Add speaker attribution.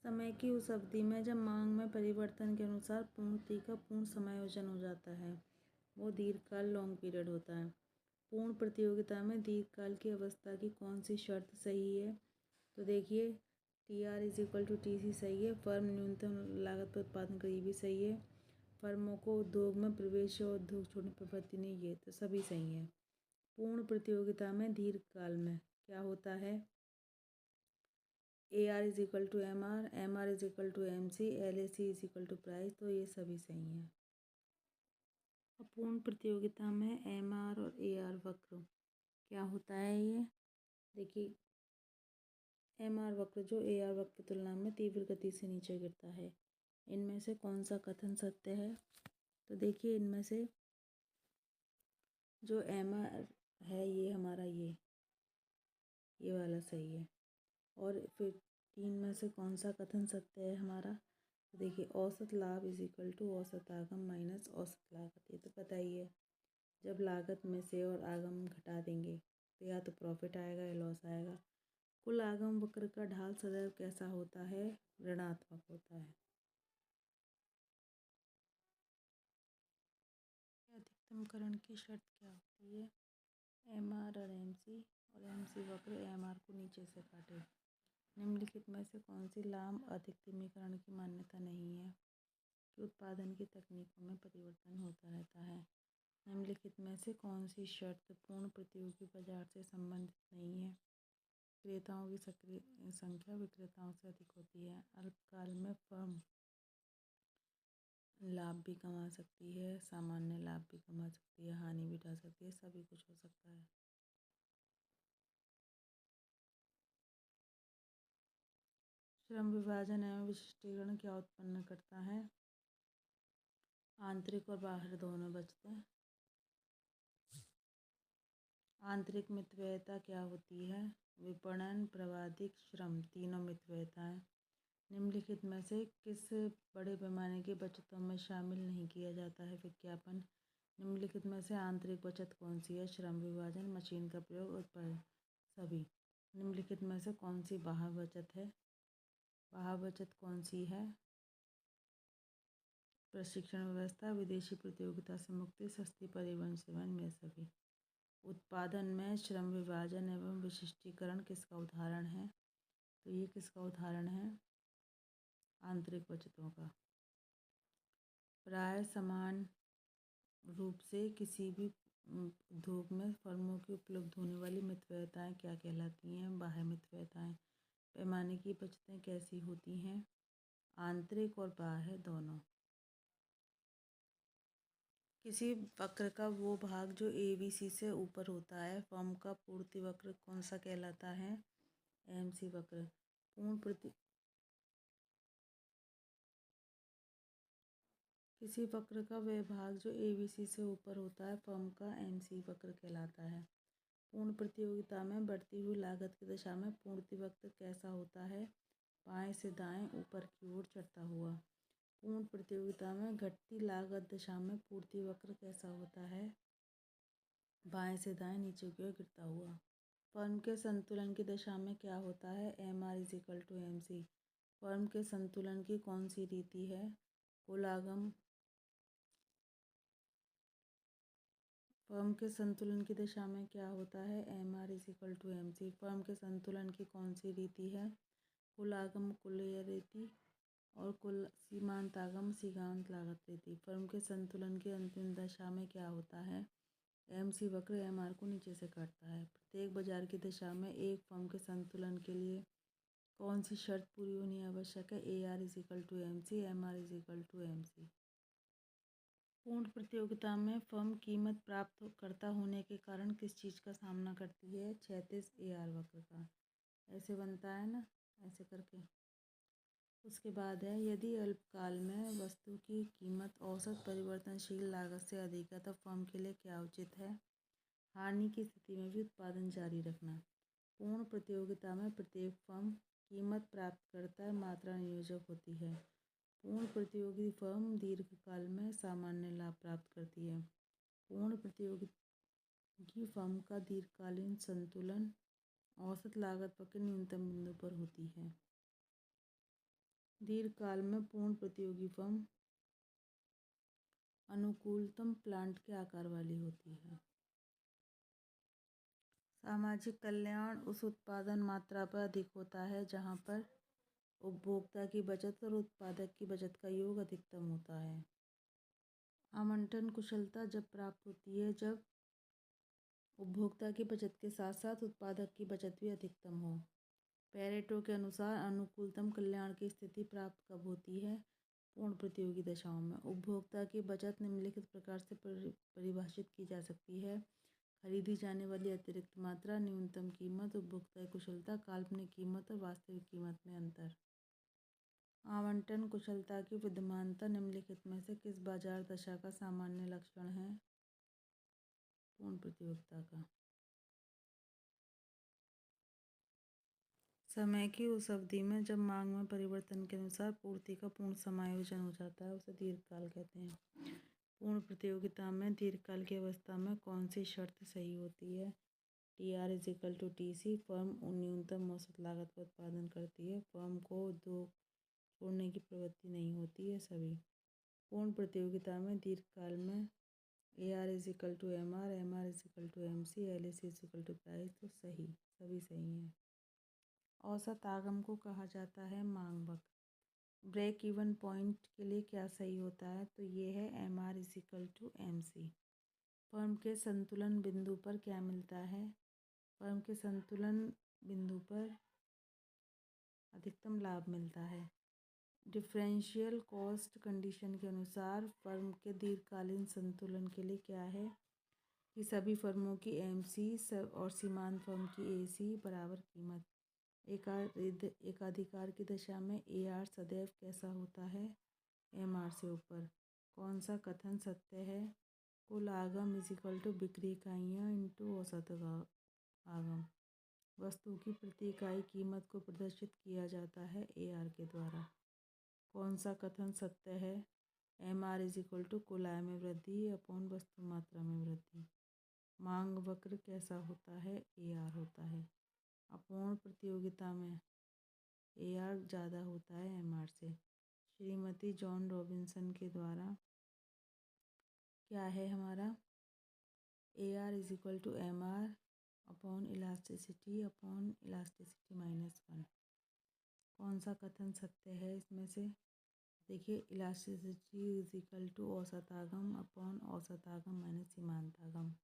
Speaker 1: समय की उस अवधि में जब मांग में परिवर्तन के अनुसार पूर्ति का पूर्ण समायोजन हो जाता है, वो दीर्घकाल लॉन्ग पीरियड होता है। पूर्ण प्रतियोगिता में दीर्घकाल की अवस्था की कौन सी शर्त सही है? तो देखिए, TR=TC सही है। फर्म न्यूनतम लागत पर उत्पादन करेगी भी सही है। फर्मों को उद्योग में प्रवेश और उद्योग छोड़ने की प्रवृत्ति नहीं, ये तो सभी सही है। पूर्ण प्रतियोगिता में दीर्घकाल में क्या होता है? AR=MR, MR=MC, LAC=प्राइस, तो ये सभी सही हैं। पूर्ण प्रतियोगिता में MR और AR वक्र क्या होता है? ये देखिए, MR वक्र जो AR वक्र की तुलना में तीव्र गति से नीचे गिरता है। इनमें से कौन सा कथन सत्य है? तो देखिए, इनमें से जो MR है ये हमारा ये वाला सही है। और फिर 3 में से कौन सा कथन सत्य है हमारा? तो देखिए, औसत लाभ औसत आगम माइनस औसत लागत, ये तो पता ही है। जब लागत में से और आगम घटा देंगे तो या तो प्रॉफिट आएगा या लॉस आएगा। कुल आगम वक्र का ढाल सदैव कैसा होता है? ऋणात्मक होता है। अधिकतमकरण की शर्त क्या होती है? MR और MC वक्र MR को नीचे से काटे। निम्नलिखित में से कौन सी लाभ अधिकतमीकरण की मान्यता नहीं है? कि उत्पादन की तकनीकों में परिवर्तन होता रहता है। निम्नलिखित में से कौन सी शर्त पूर्ण प्रतियोगी बाजार से संबंधित नहीं है? क्रेताओं की सक्रिय संख्या विक्रेताओं से अधिक होती है। अल्पकाल में फर्म लाभ भी कमा सकती है, सामान्य लाभ भी कमा सकती है, हानि भी उठा सकती है, सभी कुछ हो सकता है। श्रम विभाजन एवं विशिष्टीकरण क्या उत्पन्न करता है? आंतरिक और बाहर दोनों बचते हैं। आंतरिक मितव्ययता क्या होती है? विपणन, प्राविधिक, श्रम, तीनों मितव्ययता है। निम्नलिखित में से किस बड़े पैमाने की बचतों में शामिल नहीं किया जाता है विज्ञापन? निम्नलिखित में से आंतरिक बचत कौन सी है? श्रम विभाजन, मशीन का प्रयोग और सभी। निम्नलिखित में से कौन सी बाह्य बचत है? बाह्य बचत कौन सी है? प्रशिक्षण व्यवस्था, विदेशी प्रतियोगिता से मुक्ति, सस्ती परिवहन सेवाएं में सभी। उत्पादन में श्रम विभाजन एवं विशिष्टीकरण किसका उदाहरण है? तो ये किसका उदाहरण है? आंतरिक बचतों का। प्राय समान रूप से किसी भी उद्योग में फर्मों की उपलब्ध होने वाली मितव्ययताएं क्या कहलाती हैं? बाह्य मितव्ययताएं। पैमाने की बचतें कैसी होती हैं? आंतरिक और बाह्य दोनों। किसी वक्र का वो भाग जो ABC से ऊपर होता है, फर्म का पूर्ति वक्र कौन सा कहलाता है? MC वक्र। किसी वक्र का वह भाग जो ABC से ऊपर होता है, फर्म का MC वक्र कहलाता है। पूर्ण प्रतियोगिता में बढ़ती हुई लागत की दशा में पूर्ति वक्र कैसा होता है? बाएं से दाएं ऊपर की ओर चढ़ता हुआ। पूर्ण प्रतियोगिता में घटती लागत दशा में पूर्ति वक्र कैसा होता है? बाएं से दाएं नीचे की ओर गिरता हुआ। फर्म के संतुलन की दशा में क्या होता है? MR=MC। फर्म के संतुलन की कौन सी रीति है? कुल आगम। फर्म के संतुलन की दशा में क्या होता है? MR=MC। फर्म के संतुलन की कौन सी रीति है? कुल आगम कुल रीति और कुल सीमांत आगम सीमांत लागत रीति। फर्म के संतुलन की अंतिम दशा में क्या होता है? MC वक्र MR को नीचे से काटता है। प्रत्येक बाजार की दशा में एक फर्म के संतुलन के लिए कौन सी शर्त पूरी होनी आवश्यक है? AR=MC, MR=MC। पूर्ण प्रतियोगिता में फर्म कीमत प्राप्त करता होने के कारण किस चीज़ का सामना करती है? क्षैतिज AR वक्र का। ऐसे बनता है ना, ऐसे करके। उसके बाद है, यदि अल्पकाल में वस्तु की कीमत औसत परिवर्तनशील लागत से अधिक है तो फर्म के लिए क्या उचित है? हानि की स्थिति में भी उत्पादन जारी रखना। पूर्ण प्रतियोगिता में प्रत्येक फर्म कीमत प्राप्त करता है, मात्रा नियोजक होती है। पूर्ण प्रतियोगी फर्म दीर्घकाल में सामान्य लाभ प्राप्त करती है। पूर्ण प्रतियोगी फर्म का दीर्घकालीन संतुलन औसत लागत वक्र न्यूनतम बिंदु पर होती है। दीर्घकाल में पूर्ण प्रतियोगी फर्म अनुकूलतम प्लांट के आकार वाली होती है। सामाजिक कल्याण उस उत्पादन मात्रा पर अधिक होता है जहाँ पर उपभोक्ता की बचत और उत्पादक की बचत का योग अधिकतम होता है। आवंटन कुशलता जब प्राप्त होती है जब उपभोक्ता की बचत के साथ साथ उत्पादक की बचत भी अधिकतम हो। पेरेटो के अनुसार अनुकूलतम कल्याण की स्थिति प्राप्त कब होती है? पूर्ण प्रतियोगी दशाओं में। उपभोक्ता की बचत निम्नलिखित प्रकार से परिभाषित की जा सकती है। खरीदी जाने वाली अतिरिक्त मात्रा, न्यूनतम कीमत, उपभोक्ता कुशलता, काल्पनिक कीमत और वास्तविक कीमत में अंतर। आवंटन कुशलता की विद्यमानता निम्नलिखित में से किस बाजार दशा का सामान्य लक्षण है? पूर्ण प्रतियोगिता का। समय की उस अवधि में जब मांग में परिवर्तन के अनुसार पूर्ति का पूर्ण समायोजन हो जाता है उसे दीर्घकाल कहते हैं। पूर्ण प्रतियोगिता में दीर्घकाल की अवस्था में कौन सी शर्त सही होती है? TR=TC। फर्म न्यूनतम औसत लागत पर उत्पादन करती है। फर्म को उद्योग छोड़ने की प्रवृत्ति नहीं होती है। सभी। पूर्ण प्रतियोगिता में दीर्घकाल में AR=MR, MR=MC, LAC=प्राइस। तो सही, सभी सही हैं। औसत आगम को कहा जाता है मांग वक्र। ब्रेक इवन पॉइंट के लिए क्या सही होता है? तो ये है MR=MC। फर्म के संतुलन बिंदु पर क्या मिलता है? फर्म के संतुलन बिंदु पर अधिकतम लाभ मिलता है। डिफरेंशियल कॉस्ट कंडीशन के अनुसार फर्म के दीर्घकालीन संतुलन के लिए क्या है कि सभी फर्मों की MC और सीमांत फर्म की AC बराबर कीमत। एकाधिकार की दशा में AR सदैव कैसा होता है? MR से ऊपर। कौन सा कथन सत्य है? कुल आगम बिक्री इकाइयाँ इंटू औसत आगम। वस्तु की प्रति इकाई कीमत को प्रदर्शित किया जाता है AR के द्वारा। कौन सा कथन सत्य है? MR कुल आय में वृद्धि अपॉन वस्तु मात्रा में वृद्धि। मांग वक्र कैसा होता है? AR होता है। अपूर्ण प्रतियोगिता में AR ज़्यादा होता है MR से। श्रीमती जॉन रॉबिन्सन के द्वारा क्या है हमारा? AR=MR upon elasticity -1। कौन सा कथन सत्य है इसमें से? देखिए, इलास्टिसिटी औसत आगम अपॉन औसत आगम माइनस सीमांत आगम।